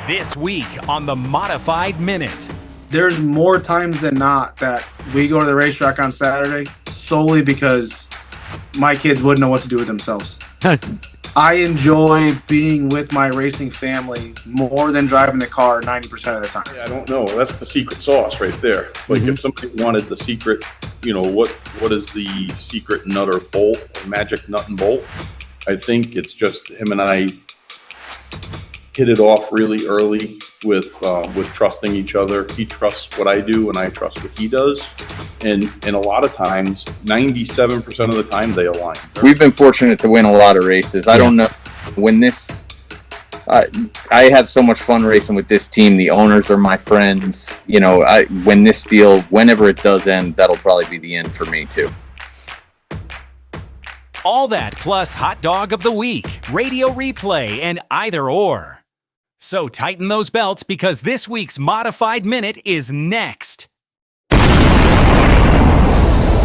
This week on the Modified Minute. There's more times than not that we go to the racetrack on Saturday solely because my kids wouldn't know what to do with themselves. I enjoy being with my racing family more than driving the car 90% of the time. I don't know. That's the secret sauce right there. Like if somebody wanted the secret, what is the secret nut or bolt, magic nut and bolt? I think it's just him and I hit it off really early with trusting each other. He trusts what I do and I trust what he does. And a lot of times, 97% of the time they align. We've been fortunate to win a lot of races. I don't know when this, I have so much fun racing with this team. The owners are my friends. When this deal, whenever it does end, that'll probably be the end for me too. All that plus hot dog of the week, radio replay, and either or. So tighten those belts because this week's Modified Minute is next.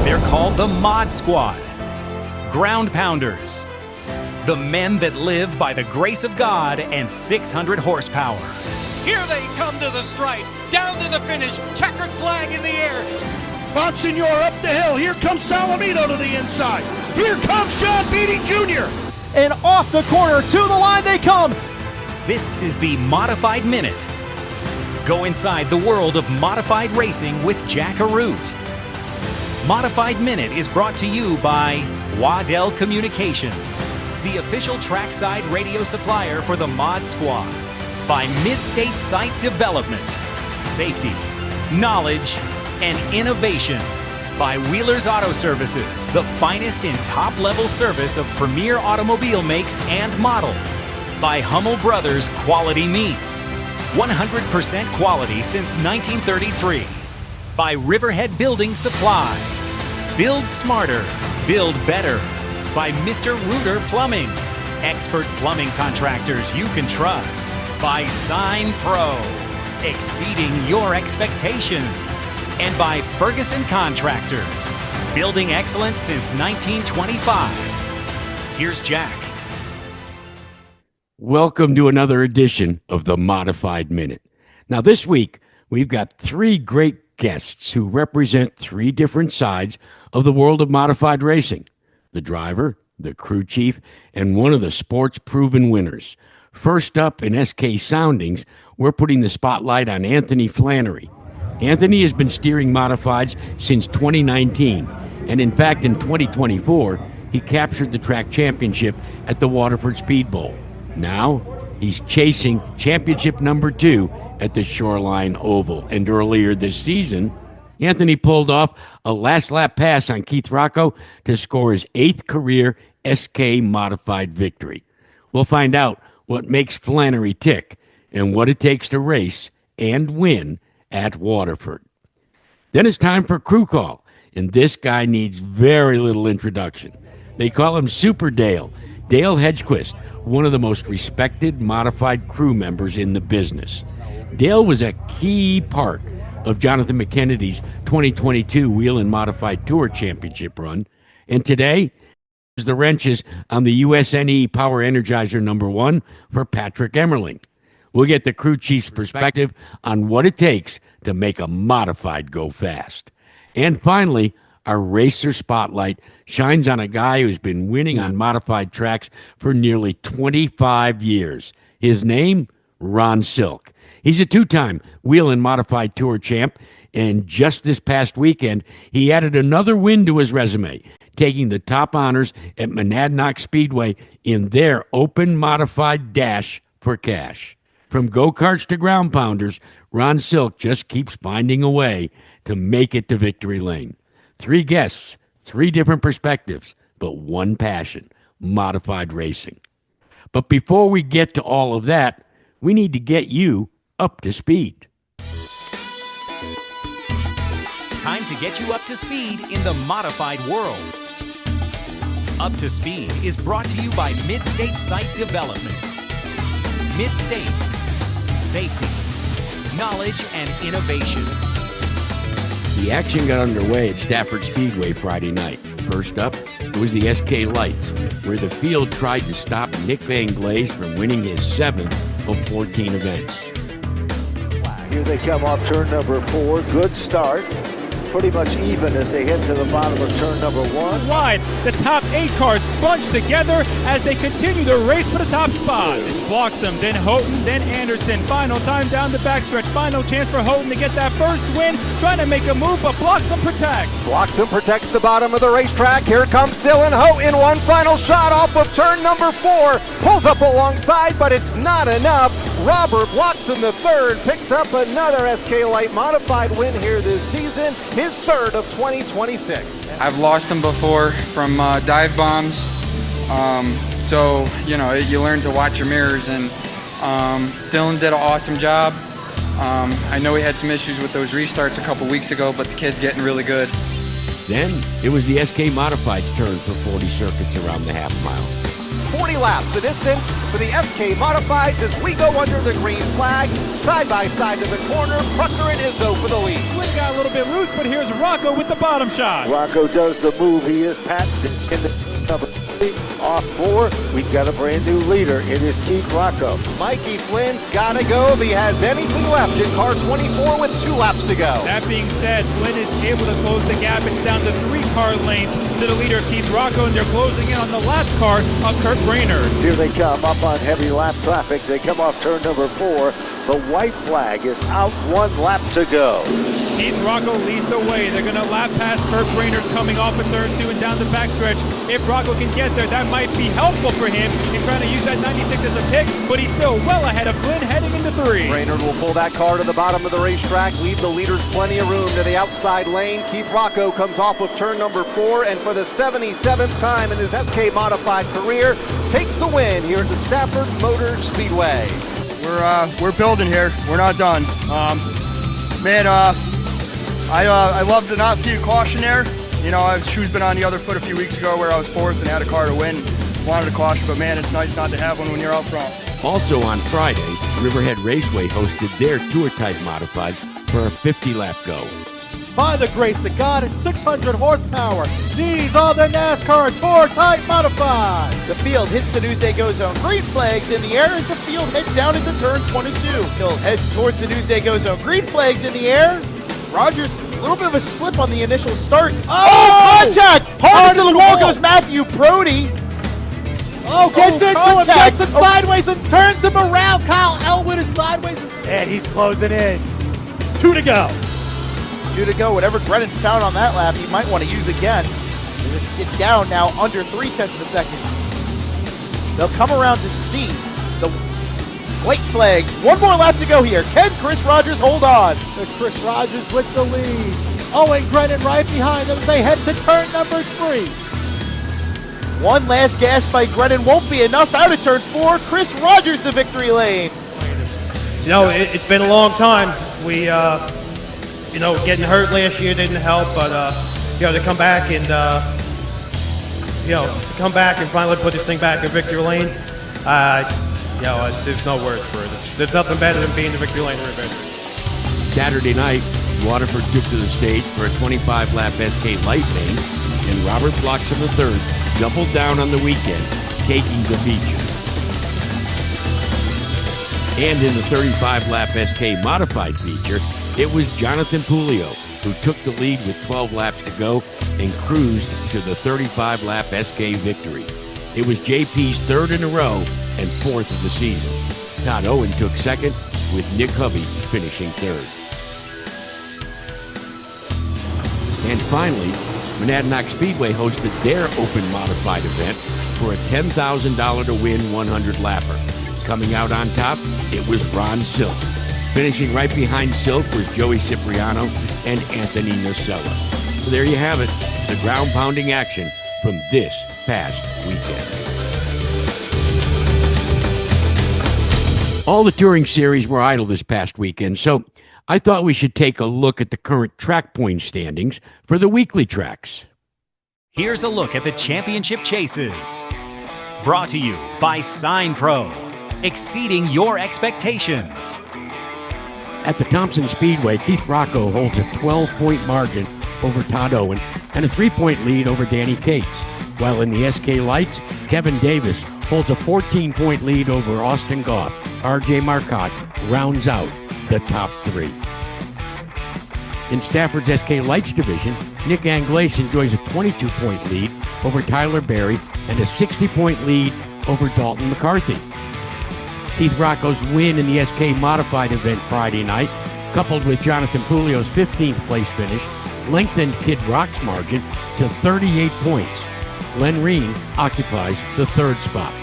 They're called the Mod Squad. Ground pounders. The men that live by the grace of God and 600 horsepower. Here they come to the stripe, down to the finish, checkered flag in the air. Bonsignor up the hill. Here comes Salamito to the inside. Here comes John Beatty Jr. And off the corner to the line they come. This is the Modified Minute. Go inside the world of modified racing with Jack Arute. Modified Minute is brought to you by Waddell Communications, the official trackside radio supplier for the Mod Squad. By Mid-State Site Development, Safety, Knowledge, and Innovation. By Wheeler's Auto Services, the finest in top-level service of premier automobile makes and models. By Hummel Brothers Quality Meats, 100% quality since 1933. By Riverhead Building Supply, build smarter, build better. By Mr. Reuter Plumbing, expert plumbing contractors you can trust. By Sign Pro, exceeding your expectations. And by Ferguson Contractors, building excellence since 1925. Here's Jack. Welcome to another edition of the Modified Minute. Now this week, we've got three great guests who represent three different sides of the world of modified racing. The driver, the crew chief, and one of the sport's proven winners. First up in SK Soundings, we're putting the spotlight on Anthony Flannery. Anthony has been steering modifieds since 2019, and in fact in 2024, he captured the track championship at the Waterford Speedbowl. Now, he's chasing championship number 2 at the Shoreline Oval. And earlier this season, Anthony pulled off a last-lap pass on Keith Rocco to score his 8th career SK modified victory. We'll find out what makes Flannery tick and what it takes to race and win at Waterford. Then it's time for Crew Call, and this guy needs very little introduction. They call him Super Dale. Dale Hedquist, one of the most respected modified crew members in the business. Dale was a key part of Jonathan McKennedy's 2022 Whelen Modified Tour Championship run, and today is the wrenches on the USNE Power Energizer number 1 for Patrick Emerling. We'll get the crew chief's perspective on what it takes to make a modified go fast. And finally, our racer spotlight shines on a guy who's been winning on modified tracks for nearly 25 years. His name, Ron Silk. He's a 2-time Whelen Modified Tour champ, and just this past weekend, he added another win to his resume, taking the top honors at Monadnock Speedway in their open modified dash for cash. From go-karts to ground pounders, Ron Silk just keeps finding a way to make it to victory lane. 3 guests, 3 different perspectives, but one passion, modified racing. But before we get to all of that, we need to get you up to speed. Time to get you up to speed in the modified world. Up to Speed is brought to you by Mid-State Site Development. Mid-State. Safety. Knowledge and innovation. The action got underway at Stafford Speedway Friday night. First up was the SK Lights, where the field tried to stop Nick Van Glaze from winning his 7th of 14 events. Here they come off turn number 4. Good start. Pretty much even as they head to the bottom of turn number 1. Wide, the top 8 cars bunch together as they continue the race for the top spot. It's Bloxham, then Houghton, then Anderson. Final time down the backstretch. Final chance for Houghton to get that first win. Trying to make a move, but Bloxham protects. Bloxham protects the bottom of the racetrack. Here comes Dylan Houghton. One final shot off of turn number 4. Pulls up alongside, but it's not enough. Robert Bloxham III picks up another SK Light Modified win here this season. His third of 2026. I've lost them before from dive bombs, so you learn to watch your mirrors, and Dylan did an awesome job. I know he had some issues with those restarts a couple weeks ago, but the kid's getting really good. Then it was the SK Modified's turn for 40 circuits around the half mile. 40 laps, the distance for the SK Modifieds as we go under the green flag, side by side to the corner, Prucker and Izzo for the lead. Flynn got a little bit loose, but here's Rocco with the bottom shot. Rocco does the move. He is patented in the number 3. Off 4, we've got a brand new leader. It is Keith Rocco. Mikey Flynn's gotta go if he has anything left in car 24 with 2 laps to go. That being said, Flynn is able to close the gap. It's down to 3 car lengths to the leader, Keith Rocco, and they're closing in on the last car of Kurt Brainerd. Here they come up on heavy lap traffic. They come off turn number 4. The white flag is out, 1 lap to go. Keith Rocco leads the way. They're going to lap past Kurt Brainerd coming off of turn 2 and down the backstretch. If Rocco can get there, that might be helpful for him in trying to use that 96 as a pick, but he's still well ahead of Flynn heading into 3. Brainerd will pull that car to the bottom of the racetrack, leave the leaders plenty of room to the outside lane. Keith Rocco comes off of turn number 4, and for the 77th time in his SK Modified career, takes the win here at the Stafford Motor Speedway. We're building here. We're not done. I love to not see a caution there. Shoe's been on the other foot a few weeks ago where I was 4th and had a car to win. Wanted a caution, but man, it's nice not to have one when you're out front. Also on Friday, Riverhead Raceway hosted their tour-type modifieds for a 50-lap go. By the grace of God, it's 600 horsepower. These are the NASCAR Tour Type Modified. The field hits the Newsday Go Zone. Green flags in the air as the field heads down into turn 22. Field heads towards the Newsday Go Zone. Green flags in the air. Rogers, a little bit of a slip on the initial start. Oh, contact! Hard into the wall goes Matthew Brody. Gets into him, gets him sideways and turns him around. Kyle Elwood is sideways. And he's closing in. 2 to go. 2 to go. Whatever Brennan found on that lap, he might want to use again. Let's get down now under 0.3 of a second. They'll come around to see the white flag. 1 more lap to go here. Can Chris Rogers hold on? Chris Rogers with the lead. Owen Brennan right behind them. They head to turn number 3. 1 last gas by Brennan won't be enough. Out of turn 4, Chris Rogers the victory lane. It's been a long time. We getting hurt last year didn't help, but to come back and finally put this thing back in victory lane. There's no words for it. There's nothing better than being the victory lane revenge. Saturday night, Waterford took to the stage for a 25-lap SK Light main, and Robert Bloxham III doubled down on the weekend, taking the feature. And in the 35-lap SK Modified feature, it was Jonathan Pulio who took the lead with 12 laps to go and cruised to the 35-lap SK victory. It was JP's 3rd in a row and 4th of the season. Todd Owen took 2nd, with Nick Hovey finishing 3rd. And finally, Monadnock Speedway hosted their open modified event for a $10,000 to win 100-lapper. Coming out on top, it was Ron Silk. Finishing right behind Silk was Joey Cipriano and Anthony Nocella. So there you have it, the ground-pounding action from this past weekend. All the touring series were idle this past weekend, so I thought we should take a look at the current track point standings for the weekly tracks. Here's a look at the championship chases. Brought to you by Sign Pro, exceeding your expectations. At the Thompson Speedway, Keith Rocco holds a 12-point margin over Todd Owen and a 3-point lead over Danny Cates, while in the SK Lights, Kevin Davis holds a 14-point lead over Austin Goff R.J. Marcotte rounds out the top 3. In Stafford's SK Lights division, Nick Anglace enjoys a 22-point lead over Tyler Berry and a 60-point lead over Dalton McCarthy. Keith Rocco's win in the SK Modified event Friday night, coupled with Jonathan Pulio's 15th place finish, lengthened Kid Rock's margin to 38 points. Len Reen occupies the 3rd spot.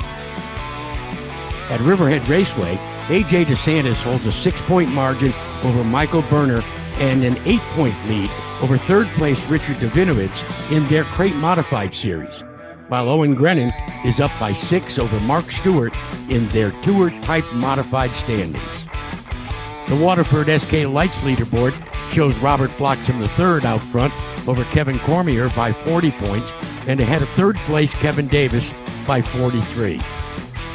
At Riverhead Raceway, A.J. DeSantis holds a 6-point margin over Michael Berner and an 8-point lead over 3rd place Richard Davinovitz in their Crate Modified series, while Owen Grennan is up by 6 over Mark Stewart in their Tour Type Modified standings. The Waterford SK Lights leaderboard shows Robert Bloxham III out front over Kevin Cormier by 40 points and ahead of 3rd place Kevin Davis by 43.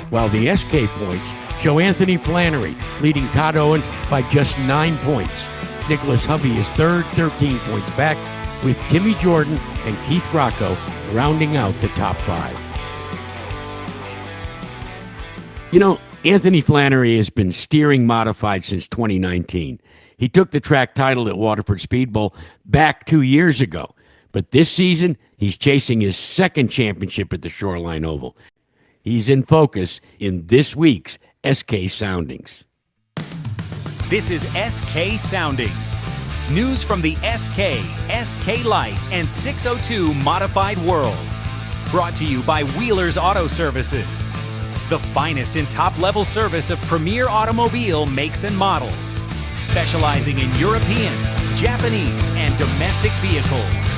While the SK points show Anthony Flannery leading Todd Owen by just 9 points. Nicholas Hovey is 3rd, 13 points back, with Timmy Jordan and Keith Rocco rounding out the top 5. You know, Anthony Flannery has been steering modified since 2019. He took the track title at Waterford Speedbowl back 2 years ago. But this season, he's chasing his 2nd championship at the Shoreline Oval. He's in focus in this week's SK Soundings. This is SK Soundings. News from the SK Light, and 602 Modified World. Brought to you by Wheeler's Auto Services. The finest in top-level service of premier automobile makes and models. Specializing in European, Japanese, and domestic vehicles.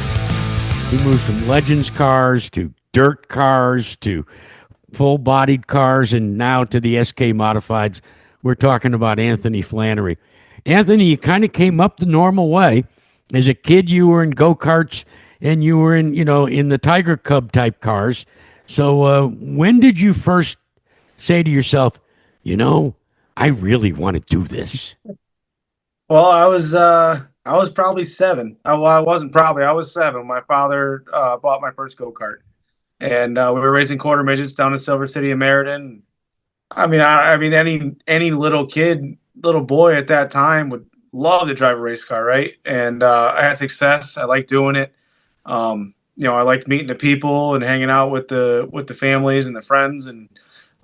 He moves from Legends cars to dirt cars to full-bodied cars and now to the SK Modifieds. We're talking about Anthony Flannery. Anthony, you kind of came up the normal way. As a kid, you were in go-karts and you were in the Tiger Cub type cars. So when did you first say to yourself, I really want to do this? Well, I was probably 7. I wasn't probably. I was 7. My father bought my first go-kart. And we were racing quarter midgets down in Silver City and Meriden. I mean, any little boy at that time would love to drive a race car, right? And I had success. I liked doing it. I liked meeting the people and hanging out with the families and the friends. And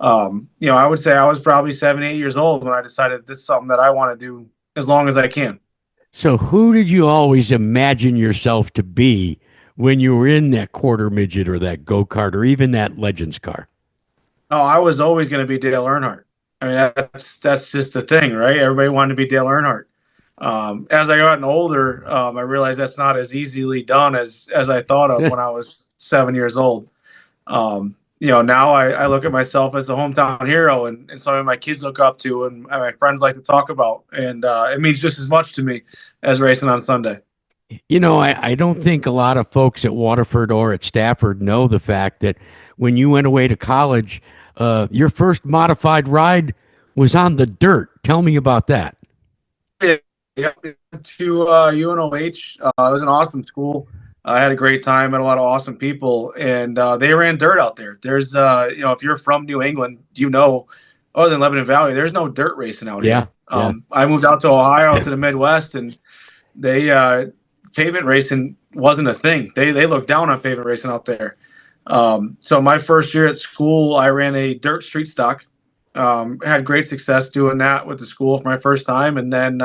I would say I was probably 7, 8 years old when I decided this is something that I want to do as long as I can. So who did you always imagine yourself to be when you were in that quarter midget or that go-kart or even that Legends car? Oh, I was always going to be Dale Earnhardt. I mean, that's just the thing, right? Everybody wanted to be Dale Earnhardt. As I gotten older, I realized that's not as easily done as I thought of when I was 7 years old. Now I look at myself as a hometown hero and something my kids look up to and my friends like to talk about. And it means just as much to me as racing on Sunday. I don't think a lot of folks at Waterford or at Stafford know the fact that when you went away to college, your first modified ride was on the dirt. Tell me about that. Yeah, to UNOH. It was an awesome school. I had a great time, met a lot of awesome people, and they ran dirt out there. There's, if you're from New England, other than Lebanon Valley, there's no dirt racing out here. I moved out to Ohio, to the Midwest, and they pavement racing wasn't a thing. They looked down on pavement racing out there. So my first year at school, I ran a dirt street stock. Had great success doing that with the school for my first time, and then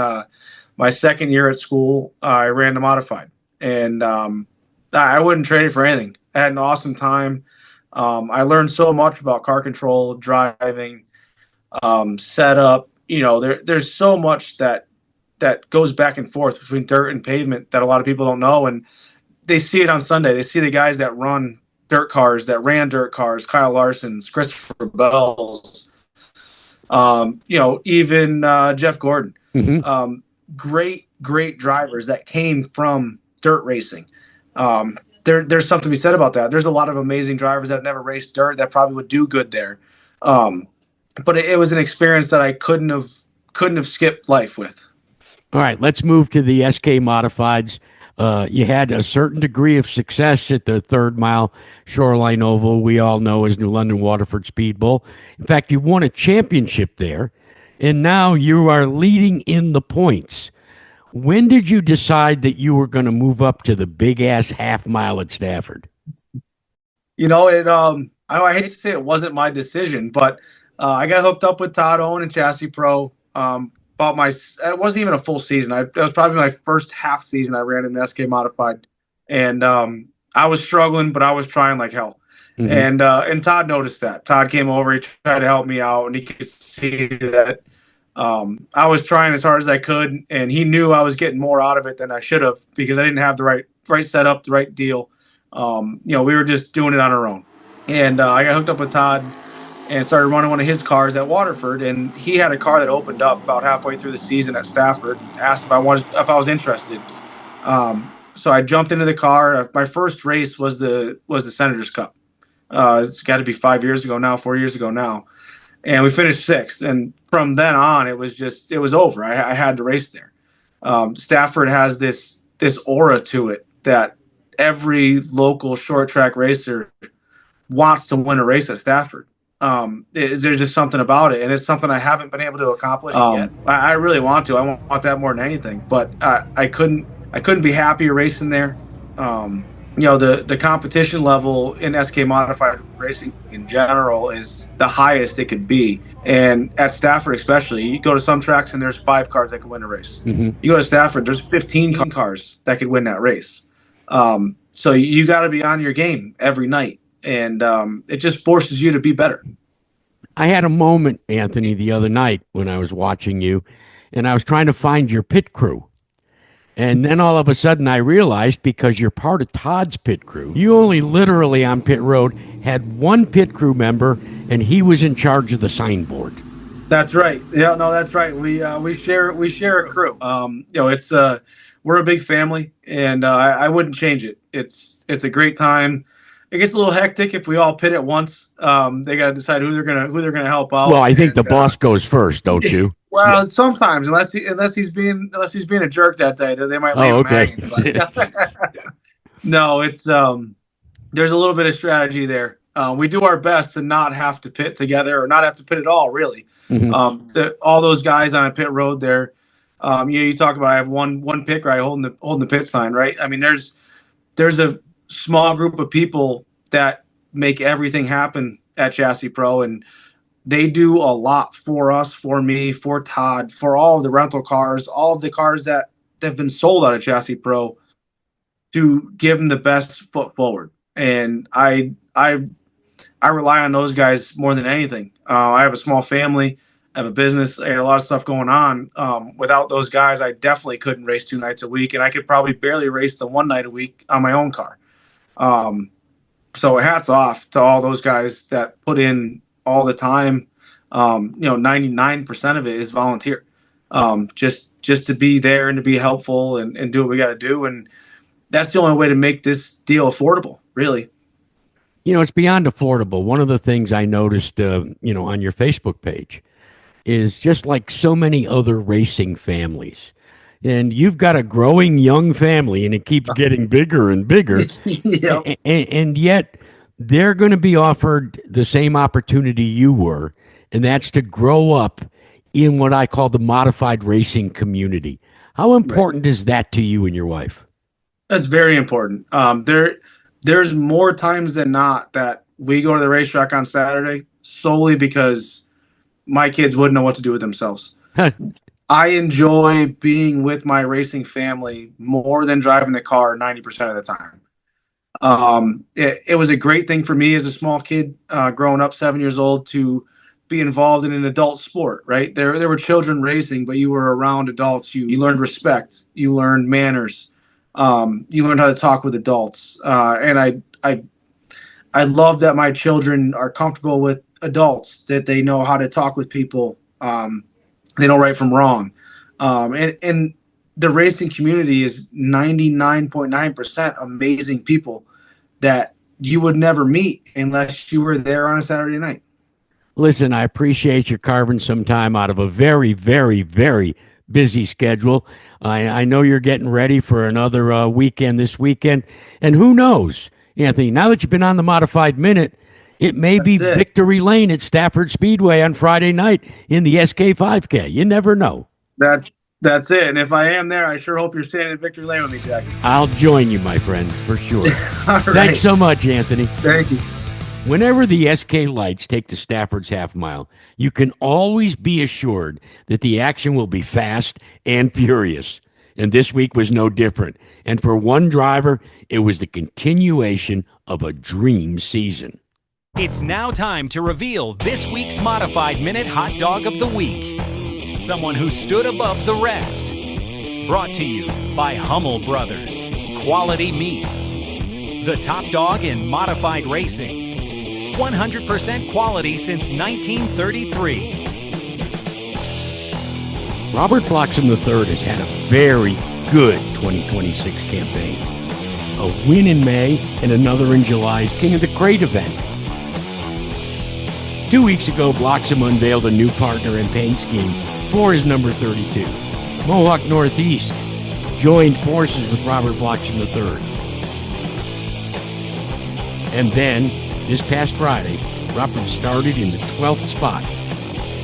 my second year at school, I ran the modified. And I wouldn't trade it for anything. I had an awesome time. I learned so much about car control, driving, setup. There's so much that goes back and forth between dirt and pavement that a lot of people don't know. And they see it on Sunday. They see the guys that ran dirt cars, Kyle Larson's, Christopher Bell's, even Jeff Gordon. Mm-hmm. Great drivers that came from dirt racing. There's something to be said about that. There's a lot of amazing drivers that have never raced dirt that probably would do good there. But it was an experience that I couldn't have skipped life with. All right, let's move to the SK Modifieds. You had a certain degree of success at the 3rd mile Shoreline Oval, we all know as New London Waterford Speedbowl. In fact, you won a championship there. and now you are leading in the points. When did you decide that you were going to move up to the big ass half mile at Stafford? I hate to say it wasn't my decision, but I got hooked up with Todd Owen and Chassis Pro. It wasn't even a full season. It was probably my first half season I ran in SK Modified, and I was struggling, but I was trying like hell. Mm-hmm. And Todd noticed that. Todd came over, he tried to help me out, and he could see that I was trying as hard as I could, and he knew I was getting more out of it than I should have because I didn't have the right setup, the right deal. We were just doing it on our own. And I got hooked up with Todd and started running one of his cars at Waterford. And he had a car that opened up about halfway through the season at Stafford. Asked if I was interested. So I jumped into the car. My first race was the Senators Cup. It's got to be 4 years ago now. And we finished sixth. And from then on, it was over. I had to race there. Stafford has this aura to it that every local short track racer wants to win a race at Stafford. There's just something about it, and it's something I haven't been able to accomplish yet. I really want to. I want that more than anything, but I couldn't be happier racing there. The competition level in SK Modified racing in general is the highest it could be, and at Stafford especially, you go to some tracks and there's 5 cars that can win a race. Mm-hmm. You go to Stafford, there's 15 cars that could win that race. So you got to be on your game every night, and it just forces you to be better. I had a moment, Anthony, the other night when I was watching you, and I was trying to find your pit crew. And then all of a sudden I realized, because you're part of Todd's pit crew, you only literally on pit road had one pit crew member, and he was in charge of the signboard. That's right. Yeah, no, that's right. We share a crew. We're a big family, and I wouldn't change it. It's a great time. It gets a little hectic if we all pit at once. They got to decide who they're gonna help out. Well, I think the boss goes first, don't you? Well, sometimes, unless he's being a jerk that day, they might leave him hanging. No, it's there's a little bit of strategy there. We do our best to not have to pit together or not have to pit at all, really. Mm-hmm. All those guys on a pit road there. You talk about I have one pit guy holding the pit sign, right? I mean, there's a small group of people that make everything happen at Chassis Pro, and they do a lot for us, for me, for Todd, for all of the rental cars, all of the cars that have been sold out of Chassis Pro, to give them the best foot forward. And I rely on those guys more than anything. I have a small family. I have a business. I had a lot of stuff going on. Without those guys, I definitely couldn't race 2 nights a week, and I could probably barely race the 1 night a week on my own car. So hats off to all those guys that put in all the time. 99% of it is volunteer. Just to be there and to be helpful and do what we got to do. And that's the only way to make this deal affordable, really. It's beyond affordable. One of the things I noticed, on your Facebook page is just like so many other racing families. And you've got a growing young family, and it keeps getting bigger and bigger. Yep. And yet they're going to be offered the same opportunity you were, and that's to grow up in what I call the modified racing community. How important is that to you and your wife? That's very important. There's more times than not that we go to the racetrack on Saturday solely because my kids wouldn't know what to do with themselves. I enjoy being with my racing family more than driving the car 90% of the time. It was a great thing for me as a small kid growing up 7 years old to be involved in an adult sport, right? There were children racing, but you were around adults. You learned respect. You learned manners. You learned how to talk with adults. And I love that my children are comfortable with adults, that they know how to talk with people. They know right from wrong. And the racing community is 99.9% amazing people that you would never meet unless you were there on a Saturday night. Listen, I appreciate you carving some time out of a very, very, very busy schedule. I know you're getting ready for another weekend this weekend. And who knows, Anthony, now that you've been on the Modified Minute, It may be victory lane at Stafford Speedway on Friday night in the SK5K. You never know. That's it. And if I am there, I sure hope you're standing in victory lane with me, Jackie. I'll join you, my friend, for sure. All right. Thanks so much, Anthony. Thank you. Whenever the SK lights take to Stafford's half mile, you can always be assured that the action will be fast and furious. And this week was no different. And for one driver, it was the continuation of a dream season. It's now time to reveal this week's Modified Minute Hot Dog of the Week. Someone who stood above the rest. Brought to you by Hummel Brothers, Quality Meats. The top dog in modified racing. 100% quality since 1933. Robert Bloxham III has had a very good 2026 campaign. A win in May and another in July's King of the Crate event. 2 weeks ago, Bloxham unveiled a new partner and paint scheme for his number 32. Mohawk Northeast joined forces with Robert Bloxham III. And then, this past Friday, Robert started in the 12th spot.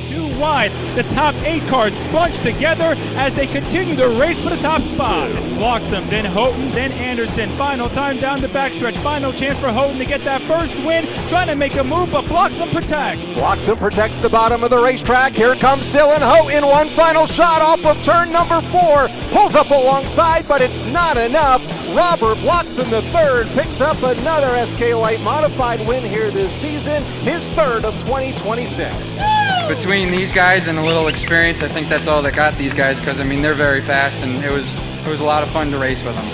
Too wide, the top 8 cars bunch together as they continue the race for the top spot. It's Bloxham, then Houghton, then Anderson. Final time down the backstretch. Final chance for Houghton to get that first win. Trying to make a move, but Bloxham protects. Bloxham protects the bottom of the racetrack. Here comes Dylan Houghton. One final shot off of turn number 4. Pulls up alongside, but it's not enough. Robert Bloxham III picks up another SK Light Modified win here this season. His third of 2026. Between these guys and a little experience, I think that's all that got these guys, because I mean they're very fast, and it was a lot of fun to race with them.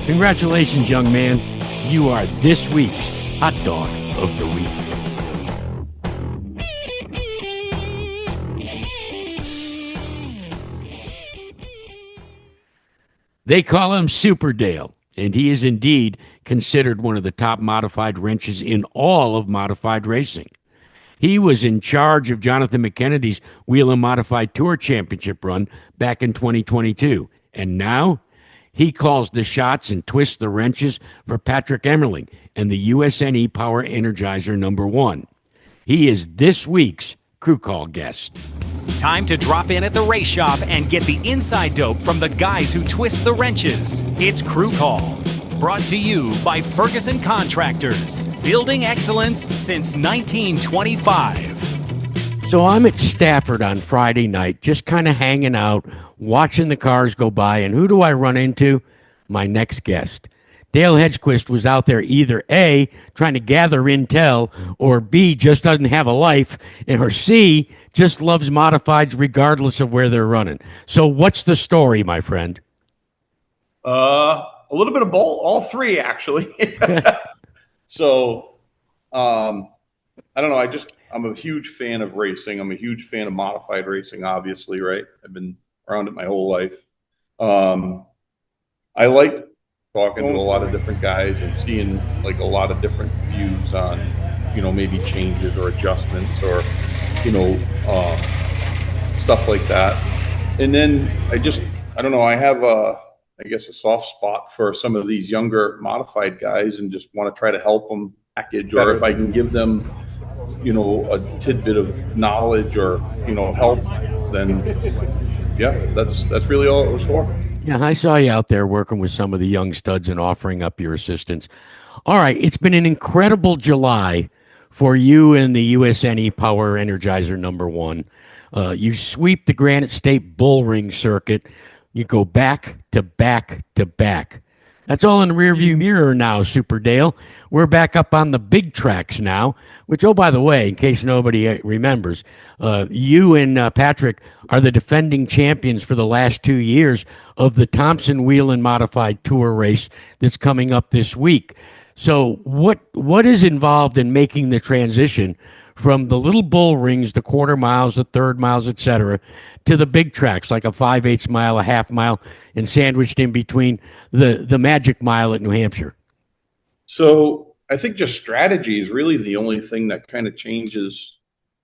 Congratulations, young man. You are this week's Hot Dog of the Week. They call him Super Dale, and he is indeed considered one of the top modified wrenches in all of modified racing. He was in charge of Jonathan McKennedy's Whelen Modified Tour Championship run back in 2022. And now he calls the shots and twists the wrenches for Patrick Emerling and the USNE Power Energizer #1. He is this week's Crew Call guest. Time to drop in at the race shop and get the inside dope from the guys who twist the wrenches. It's Crew Call. Brought to you by Ferguson Contractors, building excellence since 1925. So I'm at Stafford on Friday night, just kind of hanging out, watching the cars go by, and who do I run into? My next guest. Dale Hedquist was out there either A, trying to gather intel, or B, just doesn't have a life, or C, just loves modifieds regardless of where they're running. So what's the story, my friend? A little bit of both, all three actually. So, I don't know. I'm a huge fan of racing. I'm a huge fan of modified racing, obviously, right? I've been around it my whole life. I like talking to a lot of different guys and seeing like a lot of different views on, maybe changes or adjustments or, stuff like that. And then I don't know. I have a soft spot for some of these younger modified guys and just want to try to help them package, or if I can give them, a tidbit of knowledge or, help, then yeah, that's really all it was for. Yeah, I saw you out there working with some of the young studs and offering up your assistance. All right, it's been an incredible July for you and the USNE Power Energizer #1. You sweep the Granite State Bull Ring circuit. You go back to back to back. That's all in the rearview mirror now, Super Dale. We're back up on the big tracks now, which, oh, by the way, in case nobody remembers, you and Patrick are the defending champions for the last 2 years of the Thompson Whelen Modified Tour race that's coming up this week. So what is involved in making the transition from the little bull rings, the quarter miles, the third miles, etc., to the big tracks like a 5/8 mile, a half mile, and sandwiched in between the magic mile at New Hampshire? So I think just strategy is really the only thing that kind of changes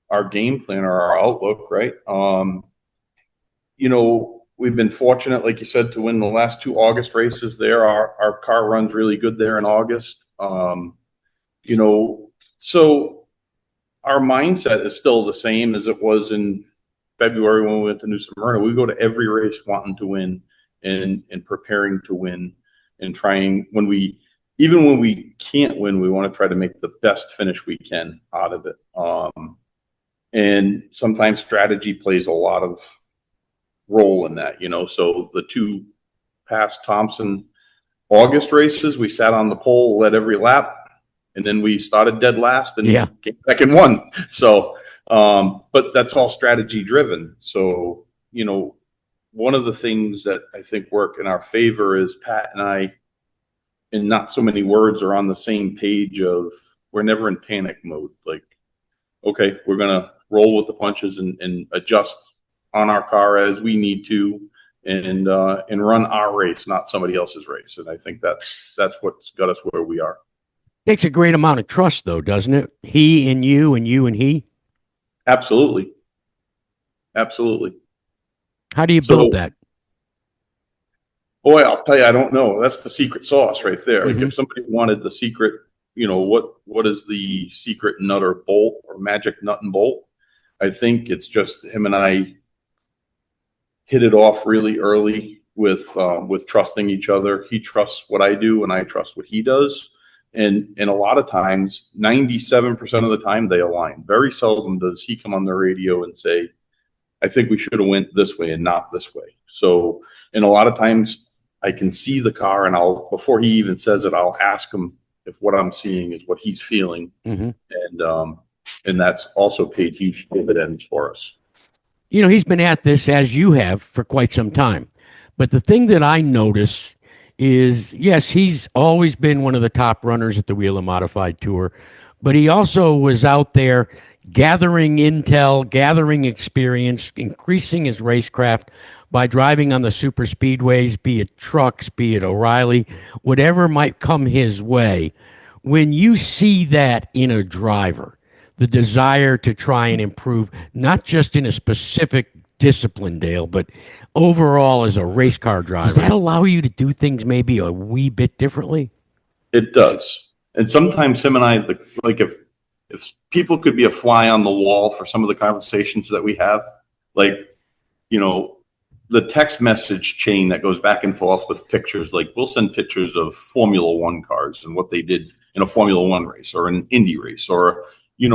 our game plan or our outlook, right? We've been fortunate, like you said, to win the last 2 August races there. Our car runs really good there in August. So our mindset is still the same as it was in February when we went to New Smyrna. We go to every race wanting to win and preparing to win and trying even when we can't win, we want to try to make the best finish we can out of it. And sometimes strategy plays a lot of role in that, So the two past Thompson August races, we sat on the pole, led every lap, and then we started dead last and came back and won. So, but that's all strategy driven. So, one of the things that I think work in our favor is Pat and I, in not so many words, are on the same page of we're never in panic mode. Like, okay, we're going to roll with the punches and adjust on our car as we need to and run our race, not somebody else's race. And I think that's what's got us where we are. Takes a great amount of trust, though, doesn't it? He and you and you and he. Absolutely. Absolutely. How do you build that? Boy, I'll tell you, I don't know. That's the secret sauce right there. Like if somebody wanted the secret, what is the secret nut or bolt or magic nut and bolt? I think it's just him and I hit it off really early with trusting each other. He trusts what I do and I trust what he does. And a lot of times, 97% of the time they align. Very seldom does he come on the radio and say, I think we should have went this way and not this way. So, and a lot of times I can see the car and before he even says it, I'll ask him if what I'm seeing is what he's feeling. And that's also paid huge dividends for us. He's been at this, as you have, for quite some time. But the thing that I notice is, yes, he's always been one of the top runners at the Whelen Modified Tour, but he also was out there gathering intel, gathering experience, increasing his racecraft by driving on the super speedways, be it trucks, be it O'Reilly, whatever might come his way. When you see that in a driver, the desire to try and improve, not just in a specific discipline, Dale, but overall as a race car driver, does that allow you to do things maybe a wee bit differently? It does. And sometimes him and I, like if people could be a fly on the wall for some of the conversations that we have, like, the text message chain that goes back and forth with pictures, like we'll send pictures of Formula One cars and what they did in a Formula One race or an Indy race or, an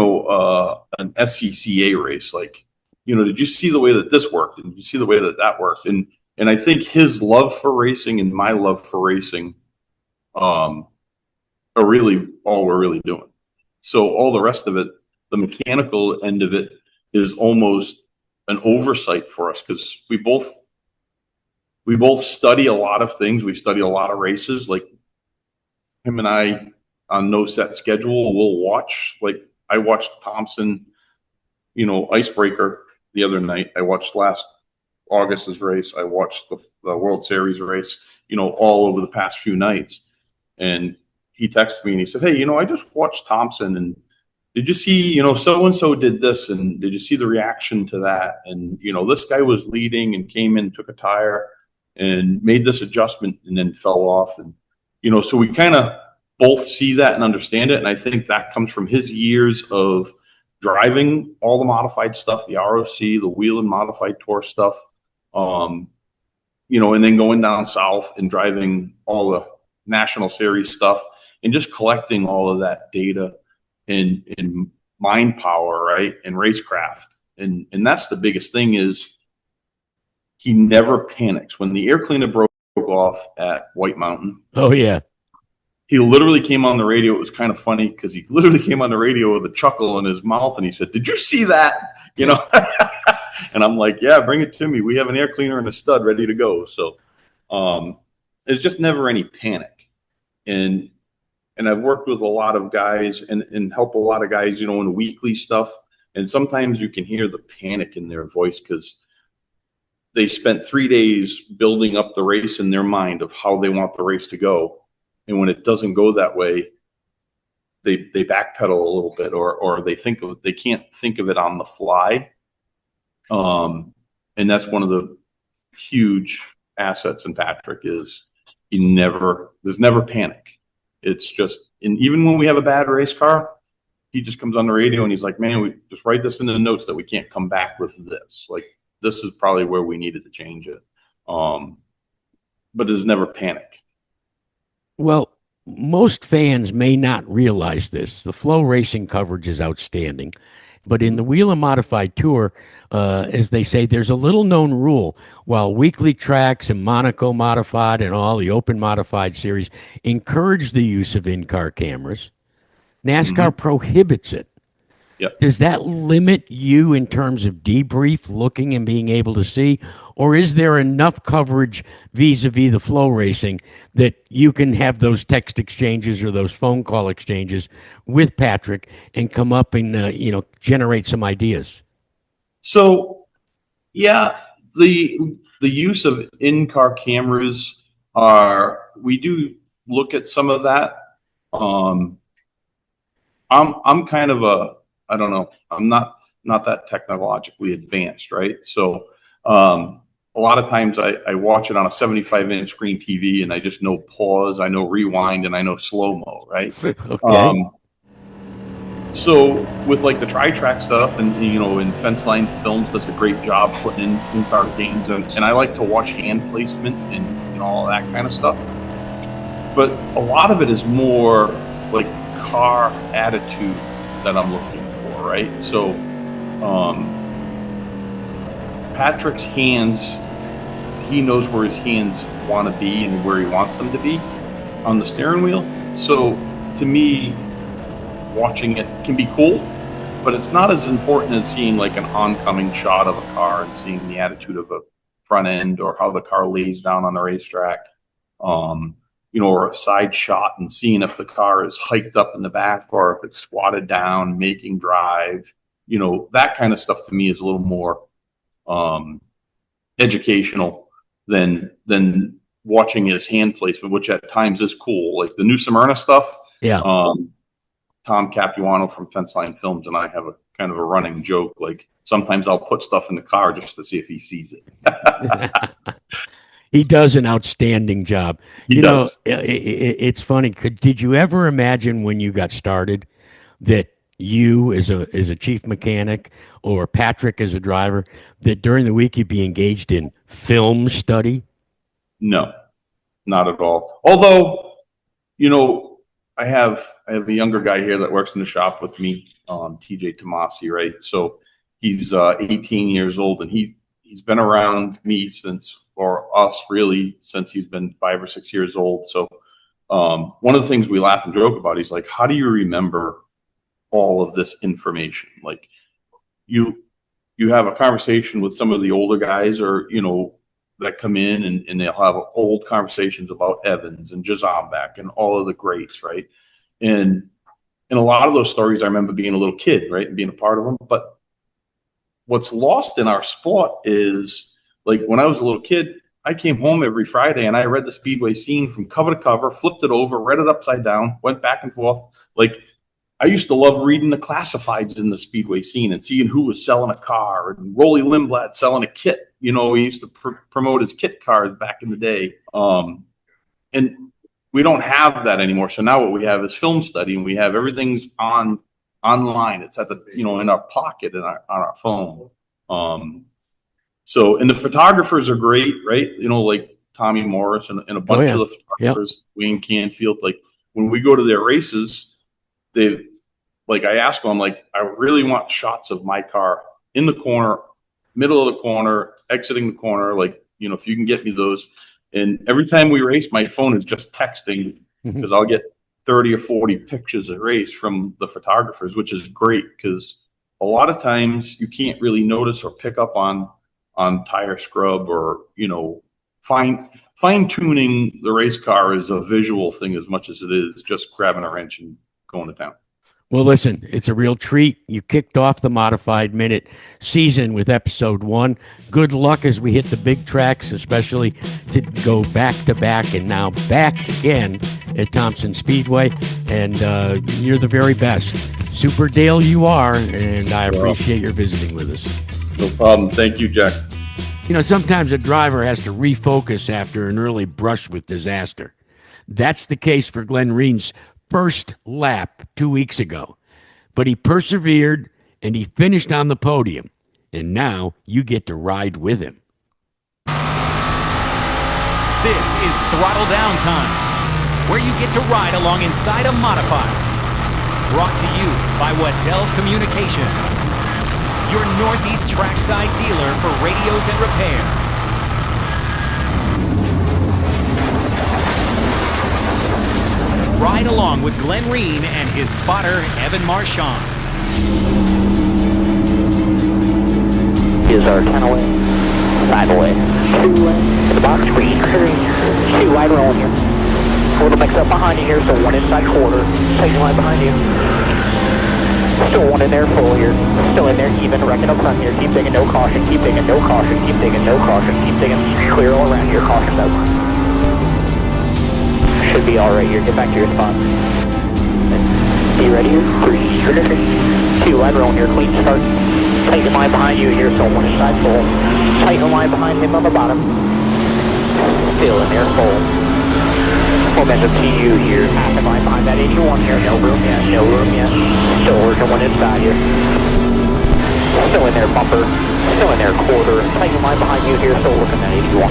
SCCA race. Like, did you see the way that this worked? And did you see the way that that worked? And I think his love for racing and my love for racing are really all we're really doing. So all the rest of it, the mechanical end of it, is almost an oversight for us because we both study a lot of things. We study a lot of races. Like him and I on no set schedule, we'll watch. Like I watched Thompson, Icebreaker the other night. I watched last August's race. I watched the World Series race, all over the past few nights. And he texted me and he said, hey, I just watched Thompson and did you see, so-and-so did this and did you see the reaction to that? And, this guy was leading and came in, took a tire and made this adjustment and then fell off. And, so we kind of both see that and understand it. And I think that comes from his years of driving all the modified stuff, the ROC, the Whelen Modified Tour stuff, and then going down south and driving all the National Series stuff and just collecting all of that data in mind power, right, and racecraft. And that's the biggest thing is he never panics. When the air cleaner broke off at White Mountain. Oh, yeah. He literally came on the radio. It was kind of funny because he literally came on the radio with a chuckle in his mouth and he said, did you see that? And I'm like, yeah, bring it to me. We have an air cleaner and a stud ready to go. So there's just never any panic. And I've worked with a lot of guys and help a lot of guys, in weekly stuff. And sometimes you can hear the panic in their voice because they spent 3 days building up the race in their mind of how they want the race to go. And when it doesn't go that way, they backpedal a little bit or they can't think of it on the fly. And that's one of the huge assets in Patrick is there's never panic. It's just, and even when we have a bad race car, he just comes on the radio and he's like, man, we just write this in the notes that we can't come back with this. Like, this is probably where we needed to change it. But it's never panic. Well, most fans may not realize this. The Flow Racing coverage is outstanding. But in the Whelen Modified Tour, as they say, there's a little known rule. While Weekly Tracks and Monaco Modified and all the Open Modified series encourage the use of in-car cameras, NASCAR prohibits it. Yep. Does that limit you in terms of debrief, looking and being able to see? Or is there enough coverage vis-a-vis the Flow Racing that you can have those text exchanges or those phone call exchanges with Patrick and come up and, generate some ideas? So, yeah, the use of in-car cameras we do look at some of that. I'm kind of I don't know, I'm not that technologically advanced, right? So a lot of times I watch it on a 75-inch screen TV and I just know pause, I know rewind, and I know slow-mo, right? Okay. So with like the tri-track stuff and, in Fence Line Films does a great job putting in-car games, and I like to watch hand placement and all that kind of stuff. But a lot of it is more like car attitude that I'm looking for, right? So Patrick's hands, he knows where his hands want to be and where he wants them to be on the steering wheel. So to me, watching it can be cool, but it's not as important as seeing like an oncoming shot of a car and seeing the attitude of a front end or how the car lays down on the racetrack, or a side shot and seeing if the car is hiked up in the back or if it's squatted down, making drive, that kind of stuff to me is a little more educational than watching his hand placement, which at times is cool. Like the new Smyrna stuff. Yeah. Tom Capuano from Fence Line Films and I have a kind of a running joke. Like sometimes I'll put stuff in the car just to see if he sees it. He does an outstanding job. He does. It's funny. Did you ever imagine when you got started that you as a chief mechanic or Patrick as a driver, that during the week you'd be engaged in film study? No, not at all. Although, I have a younger guy here that works in the shop with me, TJ Tomasi, right? So he's 18 years old and he's been around me since he's been 5 or 6 years old. So one of the things we laugh and joke about, he's like, how do you remember all of this information? Like you have a conversation with some of the older guys or, that come in and they'll have old conversations about Evans and Jazambek and all of the greats, right? And a lot of those stories, I remember being a little kid, right, and being a part of them. But what's lost in our sport is, like, when I was a little kid, I came home every Friday and I read the Speedway scene from cover to cover, flipped it over, read it upside down, went back and forth. Like, I used to love reading the classifieds in the Speedway scene and seeing who was selling a car, and Rolly Lindblad selling a kit. He used to promote his kit cars back in the day. And we don't have that anymore. So now what we have is film study, and we have everything's online. It's at the, in our pocket and on our phone. So, and the photographers are great, right? Like Tommy Morris and a bunch of the photographers, Wayne Canfield. Like when we go to their races, I ask them, like, I really want shots of my car in the corner, middle of the corner, exiting the corner. Like, if you can get me those. And every time we race, my phone is just texting because I'll get 30 or 40 pictures a race from the photographers, which is great because a lot of times you can't really notice or pick up on tire scrub or, fine tuning the race car is a visual thing as much as it is just grabbing a wrench and going to town. Well, listen, it's a real treat. You kicked off the Modified Minute season with episode 1. Good luck as we hit the big tracks, especially to go back to back and now back again at Thompson Speedway. And you're the very best. Super Dale you are, and I appreciate your visiting with us. No problem. Thank you, Jack. Sometimes a driver has to refocus after an early brush with disaster. That's the case for Glenn Reen's first lap 2 weeks ago. but he persevered and he finished on the podium. And now you get to ride with him. This is Throttle Down Time, where you get to ride along inside a modified. Brought to you by Waddell's Communications, your Northeast trackside dealer for radios and repair. Ride along with Glenn Reen and his spotter, Evan Marchand. Is our 10 away, 5 away, 2 away, to the box, green, clearing, 2 wide rolling here. A little mix up behind you here, so 1 inside quarter, taking line behind you. Still 1 in there, full here, still in there, even, wrecking up front here, keep digging, no caution, keep digging, no caution, keep digging, no caution, keep digging, clear all around here, caution out. Should be alright here, get back to your spot. Be ready here, 3, trigger 2 wide rolling here, clean start. Tighten line behind you here, so 1 inside full. Tighten line behind him on the bottom. Still in there, full. Momentum to you here. Half line behind that 81 here. No room yet, no room yet. Still working 1 inside here. Still in there, bumper. Still in there, quarter. Tighten line behind you here, still working that 81.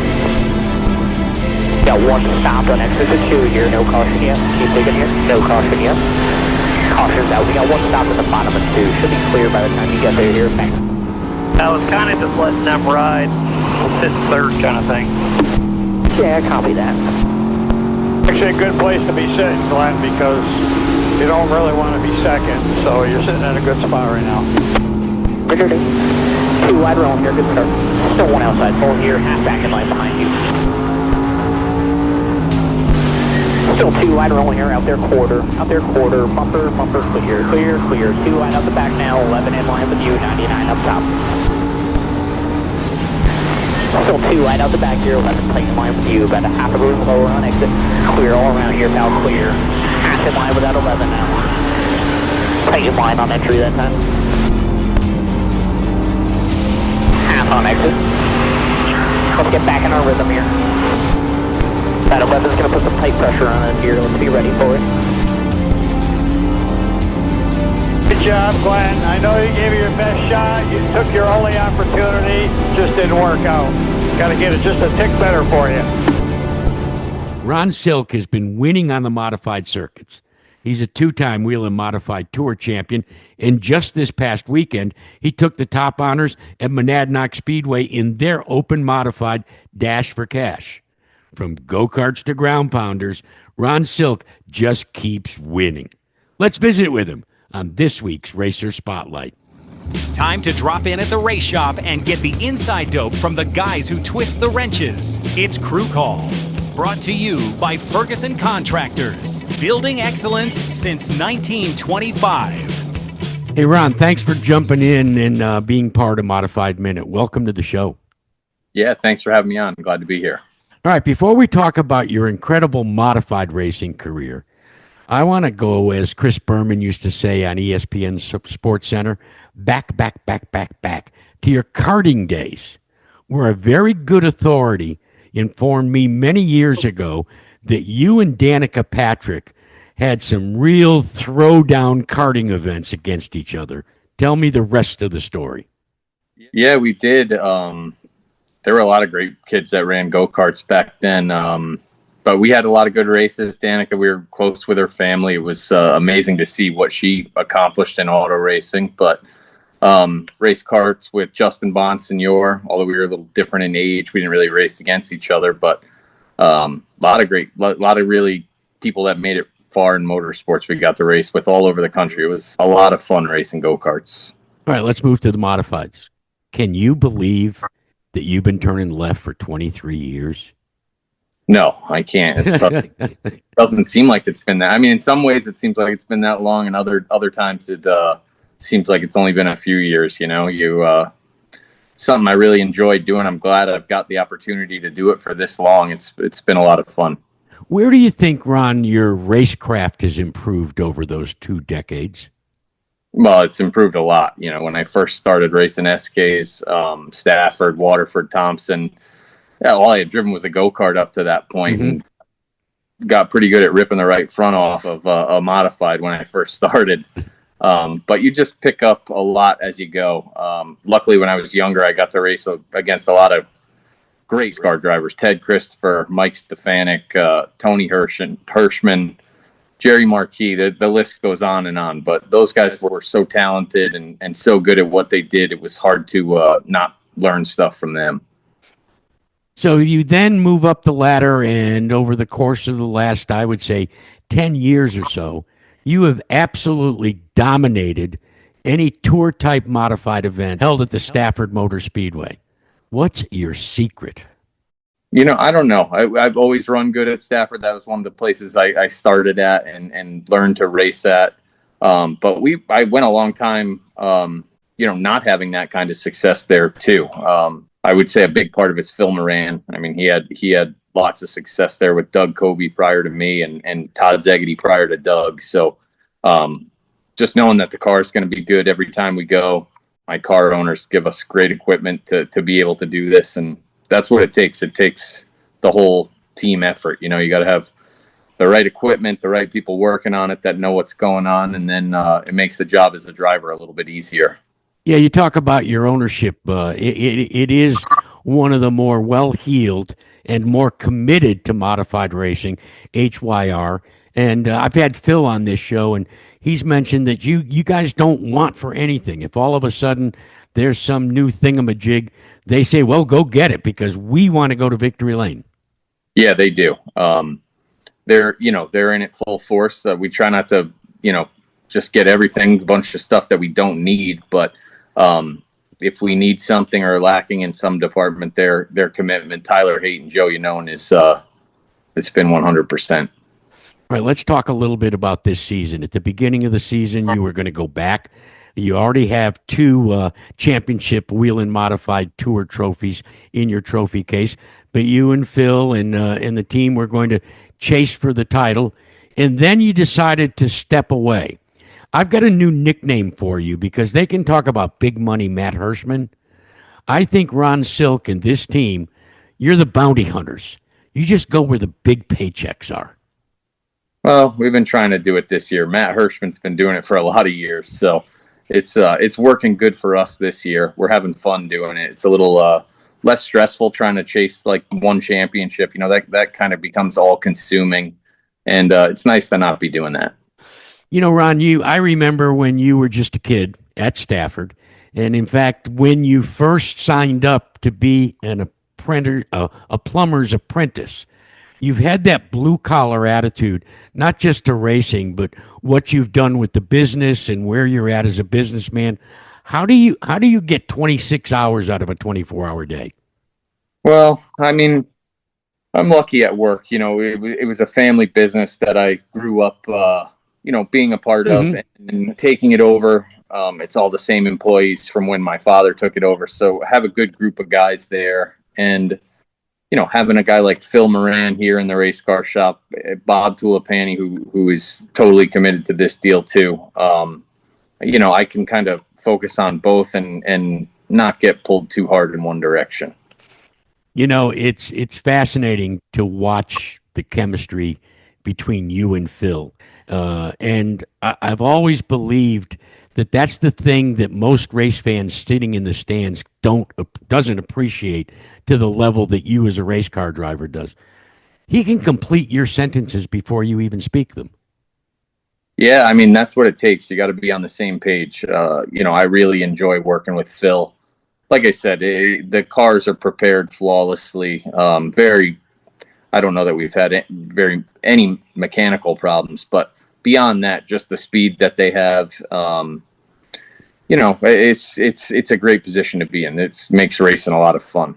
Got 1 stop on exit to 2 here. No caution yet. Keep digging here. No caution yet. Caution's out. We got 1 stop at the bottom of 2. Should be clear by the time you get there here. Thanks. I was kind of just letting them ride, sit third kind of thing. Yeah, copy that. Actually a good place to be sitting, Glenn, because you don't really want to be second, so you're sitting in a good spot right now. Richard, 2 wide rolling here, good start. Still 1 outside full here, half back in line behind you. Still 2 wide rolling here, out there quarter, bumper, clear, 2 wide out the back now, 11 in line with you, 99 up top. Still 2 wide out the back here, 11 tight in line with you, about a half a room lower on exit, clear all around here, pal, clear. Half in line with that 11 now. Tight in line on entry that time. Half on exit. Let's get back in our rhythm here. That 11's going to put some tight pressure on it here. Let's be ready for it. Good job, Glenn. I know you gave it your best shot. You took your only opportunity. Just didn't work out. Got to get it just a tick better for you. Ron Silk has been winning on the modified circuits. He's a 2-time Whelen Modified Tour champion, and just this past weekend, he took the top honors at Monadnock Speedway in their open modified Dash for Cash. From go-karts to ground pounders, Ron Silk just keeps winning. Let's visit with him on this week's Racer Spotlight. Time to drop in at the race shop and get the inside dope from the guys who twist the wrenches. It's Crew Call, brought to you by Ferguson Contractors, building excellence since 1925. Hey, Ron, thanks for jumping in and being part of Modified Minute. Welcome to the show. Yeah, thanks for having me on. I'm glad to be here. All right, before we talk about your incredible modified racing career, I want to go, as Chris Berman used to say on ESPN Sports Center, back to your karting days, where a very good authority informed me many years ago that you and Danica Patrick had some real throwdown karting events against each other. Tell me the rest of the story. Yeah, we did. There were a lot of great kids that ran go-karts back then. But we had a lot of good races. Danica, we were close with her family. It was amazing to see what she accomplished in auto racing. But race karts with Justin Bonsignor, although we were a little different in age, we didn't really race against each other. But a lot of really people that made it far in motorsports we got to race with all over the country. It was a lot of fun racing go-karts. All right, let's move to the modifieds. Can you believe that you've been turning left for 23 years? No, I can't. It doesn't seem like it's been that. I mean, in some ways it seems like it's been that long, and other times it seems like it's only been a few years. You know, something I really enjoyed doing. I'm glad I've got the opportunity to do it for this long. It's been a lot of fun. Where do you think, Ron, your racecraft has improved over those 2 decades? Well, it's improved a lot. You know, when I first started racing SKs, Stafford, Waterford, Thompson, yeah, all I had driven was a go-kart up to that point, and got pretty good at ripping the right front off of a modified when I first started. But you just pick up a lot as you go. Luckily, when I was younger, I got to race against a lot of great car drivers: Ted Christopher, Mike Stefanik, Tony Hirschman, Jerry Marquis. The list goes on and on. But those guys were so talented and so good at what they did, it was hard to not learn stuff from them. So you then move up the ladder, and over the course of the last, I would say, 10 years or so, you have absolutely dominated any tour-type modified event held at the Stafford Motor Speedway. What's your secret? I don't know. I've always run good at Stafford. That was one of the places I started at and learned to race at. But I went a long time, not having that kind of success there too. I would say a big part of it's Phil Moran. I mean, he had lots of success there with Doug Kobe prior to me and Todd Zegedy prior to Doug. So just knowing that the car is going to be good every time we go. My car owners give us great equipment to be able to do this, and that's what it takes. It takes the whole team effort. You got to have the right equipment, the right people working on it that know what's going on, and then it makes the job as a driver a little bit easier. Yeah, you talk about your ownership. It is one of the more well-heeled and more committed to modified racing, HYR. And I've had Phil on this show, and he's mentioned that you guys don't want for anything. If all of a sudden there's some new thingamajig, they say, well, go get it, because we want to go to victory lane. Yeah, they do. They're in it full force. We try not to, just get everything, a bunch of stuff that we don't need. But if we need something or lacking in some department, their commitment, Tyler Hayton, Joe, it's been 100%. All right, let's talk a little bit about this season. At the beginning of the season, you were going to go back. You already have 2 championship Whelen Modified Tour trophies in your trophy case. But you and Phil and the team were going to chase for the title. And then you decided to step away. I've got a new nickname for you because they can talk about big money Matt Hirschman. I think Ron Silk and this team, you're the bounty hunters. You just go where the big paychecks are. Well, we've been trying to do it this year. Matt Hirschman's been doing it for a lot of years, so it's working good for us this year. We're having fun doing it. It's a little less stressful trying to chase like one championship. That kind of becomes all consuming, and it's nice to not be doing that. Ron, I remember when you were just a kid at Stafford, and in fact, when you first signed up to be a plumber's apprentice. You've had that blue-collar attitude, not just to racing, but what you've done with the business and where you're at as a businessman. How do you get 26 hours out of a 24-hour day? Well, I mean, I'm lucky at work. It was a family business that I grew up, being a part of and taking it over. It's all the same employees from when my father took it over. So I have a good group of guys there. And having a guy like Phil Moran here in the race car shop, Bob Tulipani, who is totally committed to this deal too. I can kind of focus on both and not get pulled too hard in one direction. It's fascinating to watch the chemistry between you and Phil. And I've always believed that that's the thing that most race fans sitting in the stands doesn't appreciate to the level that you as a race car driver does. He can complete your sentences before you even speak them. Yeah, I mean, that's what it takes. You got to be on the same page. I really enjoy working with Phil. Like I said, the cars are prepared flawlessly. I don't know that we've had any mechanical problems, but beyond that, just the speed that they have, it's a great position to be in. It makes racing a lot of fun.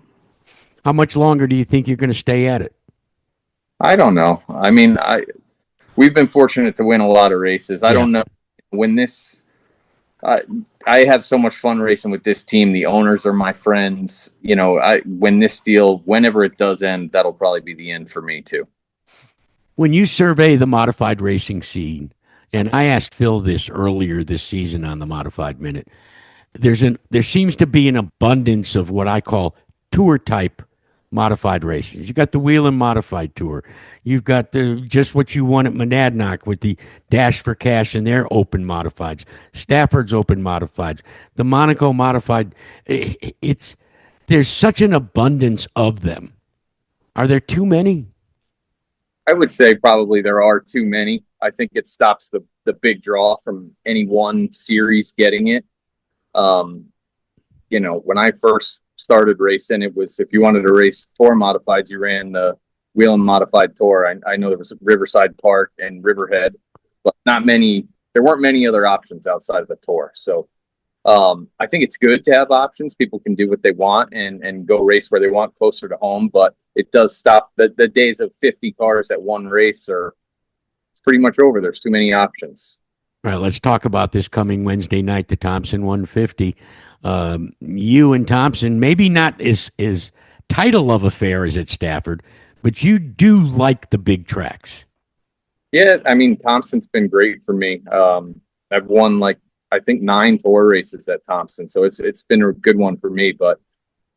How much longer do you think you're going to stay at it? I don't know. I mean, we've been fortunate to win a lot of races. I don't know when this. I have so much fun racing with this team. The owners are my friends. When this deal, whenever it does end, that'll probably be the end for me too. When you survey the modified racing scene, and I asked Phil this earlier this season on the Modified Minute, there seems to be an abundance of what I call tour type modified races. You got the Whelen Modified Tour. You've got the just what you want at Monadnock with the Dash for Cash and their open modifieds. Stafford's open modifieds. The Monaco Modified. There's such an abundance of them. Are there too many? I would say probably there are too many. I think it stops the big draw from any one series getting it. When I first started racing, it was if you wanted to race tour modifieds, you ran the Whelen Modified Tour. I know there was Riverside Park and Riverhead, but there weren't many other options outside of the tour. So I think it's good to have options. People can do what they want and go race where they want closer to home, but it does stop the days of 50 cars at one race it's pretty much over. There's too many options. All right, let's talk about this coming Wednesday night, the Thompson 150. You and Thompson, maybe not as title of affair as at Stafford, but you do like the big tracks. Yeah, I mean, Thompson's been great for me. I've won I think 9 tour races at Thompson, so it's been a good one for me. But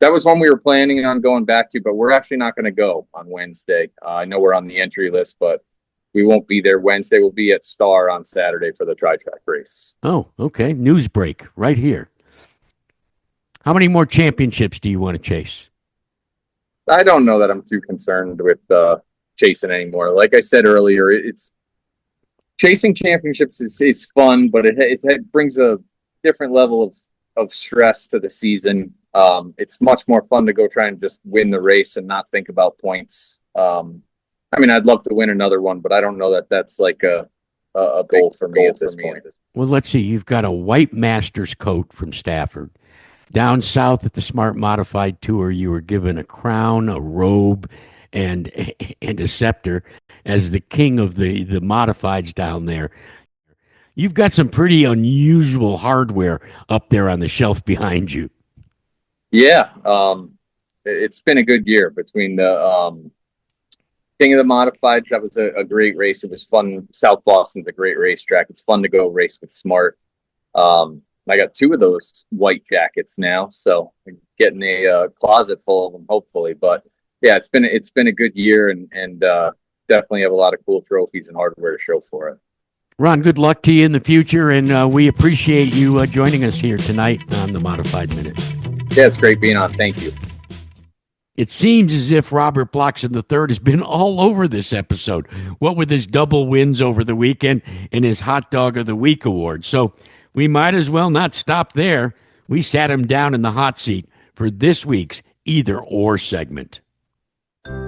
that was one we were planning on going back to, but we're actually not going to go on Wednesday. I know we're on the entry list, but we won't be there Wednesday. We'll be at Star on Saturday for the tri-track race. Oh, okay. News break right here. How many more championships do you want to chase? I don't know that I'm too concerned with chasing anymore. Like I said earlier, it's chasing championships is fun, but it brings a different level of stress to the season. It's much more fun to go try and just win the race and not think about points. I'd love to win another one, but I don't know that that's like a goal for me at this point. Well, let's see. You've got a white master's coat from Stafford. Down south at the Smart Modified Tour, you were given a crown, a robe, and a scepter as the king of the modifieds down there. You've got some pretty unusual hardware up there on the shelf behind you. Yeah, it's been a good year between the King of the Modifieds. That was a great race. It was fun. South Boston's a great racetrack. It's fun to go race with Smart. I got 2 of those white jackets now, so I'm getting a closet full of them, hopefully. But yeah, it's been a good year, and definitely have a lot of cool trophies and hardware to show for it. Ron, good luck to you in the future, and we appreciate you joining us here tonight on the Modified Minute. Yeah, it's great being on. Thank you. It seems as if Robert Bloxham III has been all over this episode, what with his double wins over the weekend and his Hot Dog of the Week award. So we might as well not stop there. We sat him down in the hot seat for this week's Either Or segment.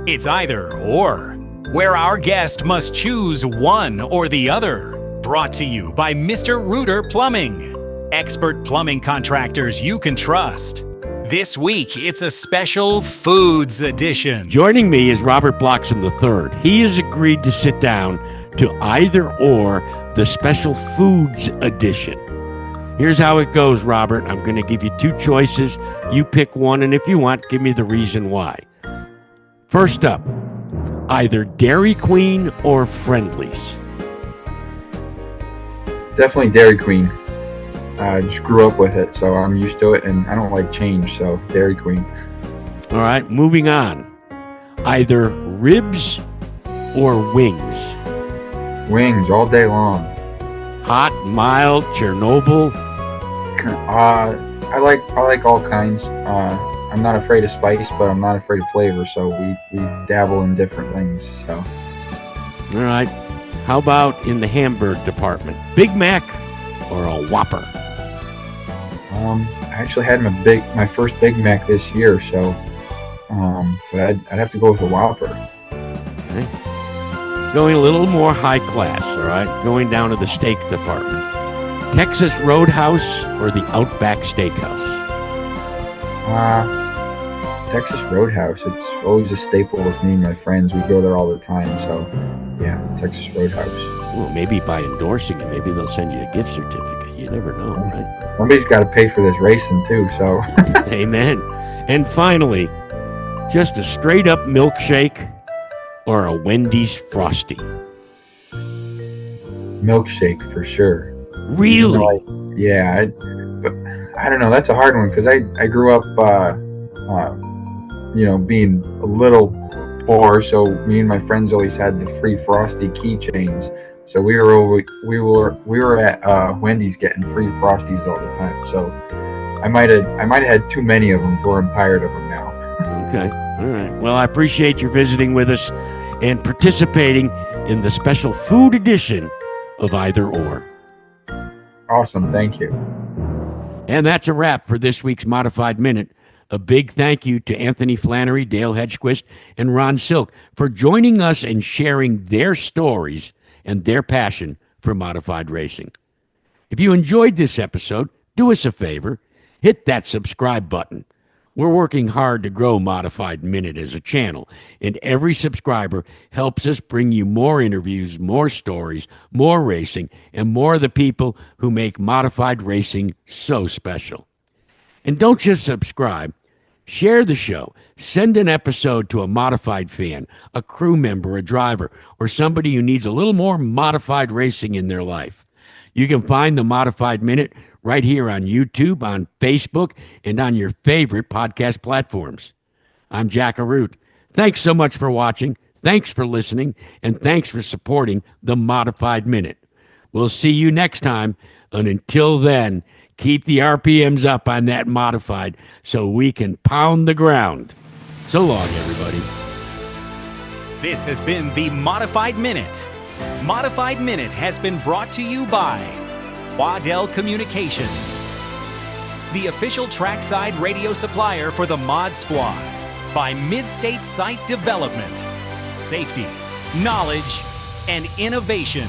It's either or, where our guest must choose one or the other. Brought to you by Mr. Rooter Plumbing. Expert plumbing contractors you can trust. This week, it's a special foods edition. Joining me is Robert Bloxham III. He has agreed to sit down to Either Or, the special foods edition. Here's how it goes, Robert. I'm going to give you 2 choices. You pick one, and if you want, give me the reason why. First up, either Dairy Queen or Friendly's. Definitely Dairy Queen. I just grew up with it, so I'm used to it, and I don't like change, so Dairy Queen. All right, moving on. Either ribs or wings. Wings all day long. Hot, mild, Chernobyl. I like all kinds. I'm not afraid of spice, but I'm not afraid of flavor, so we dabble in different things. So. All right. How about in the hamburger department? Big Mac or a Whopper? I actually had my first Big Mac this year, so but I'd have to go with a Whopper. Okay. Going a little more high class, all right? Going down to the steak department. Texas Roadhouse or the Outback Steakhouse? Texas Roadhouse. It's always a staple with me and my friends. We go there all the time, so yeah, Texas Roadhouse. Well, maybe by endorsing it, maybe they'll send you a gift certificate. You never know, right? Somebody's got to pay for this racing too, so. Amen. And finally, just a straight up milkshake or a Wendy's Frosty? Milkshake for sure. Really? Yeah. But I don't know. That's a hard one because I grew up being a little poor, so me and my friends always had the free Frosty keychains. So we were at Wendy's getting free Frosties all the time. So I might have had too many of them to where I'm tired of them now. Okay. All right. Well, I appreciate you visiting with us and participating in the special food edition of Either Or. Awesome. Thank you. And that's a wrap for this week's Modified Minute. A big thank you to Anthony Flannery, Dale Hedquist, and Ron Silk for joining us and sharing their stories and their passion for modified racing. If you enjoyed this episode, do us a favor, hit that subscribe button. We're working hard to grow Modified Minute as a channel, and every subscriber helps us bring you more interviews, more stories, more racing, and more of the people who make modified racing so special. And don't just subscribe, share the show. Send an episode to a modified fan, a crew member, a driver, or somebody who needs a little more modified racing in their life. You can find the Modified Minute right here on YouTube, on Facebook, and on your favorite podcast platforms. I'm Jack Arute. Thanks so much for watching. Thanks for listening, and thanks for supporting the Modified Minute. We'll see you next time, and until then, keep the RPMs up on that modified so we can pound the ground. So long, everybody. This has been the Modified Minute. Modified Minute has been brought to you by Waddell Communications, the official trackside radio supplier for the Mod Squad, by Midstate Site Development, safety, knowledge, and innovation,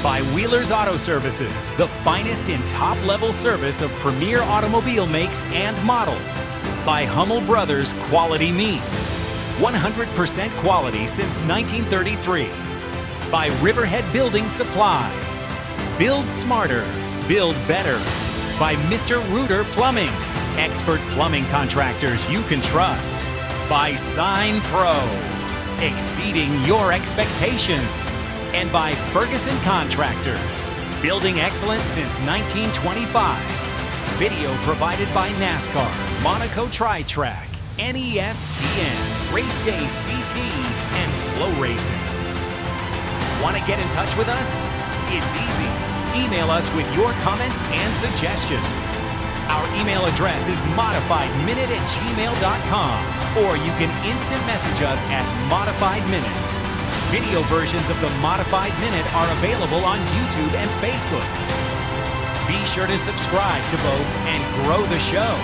by Wheeler's Auto Services, the finest in top-level service of premier automobile makes and models, by Hummel Brothers Quality Meats, 100% quality since 1933, by Riverhead Building Supply, build smarter, build better, by Mr. Reuter Plumbing, expert plumbing contractors you can trust, by Sign Pro, exceeding your expectations, and by Ferguson Contractors, building excellence since 1925. Video provided by NASCAR, Monaco Tri-Track, NESTN, Race Day CT, and Flow Racing. Want to get in touch with us? It's easy. Email us with your comments and suggestions. Our email address is modifiedminute@gmail.com, or you can instant message us at Modified Minute. Video versions of the Modified Minute are available on YouTube and Facebook. Be sure to subscribe to both and grow the show.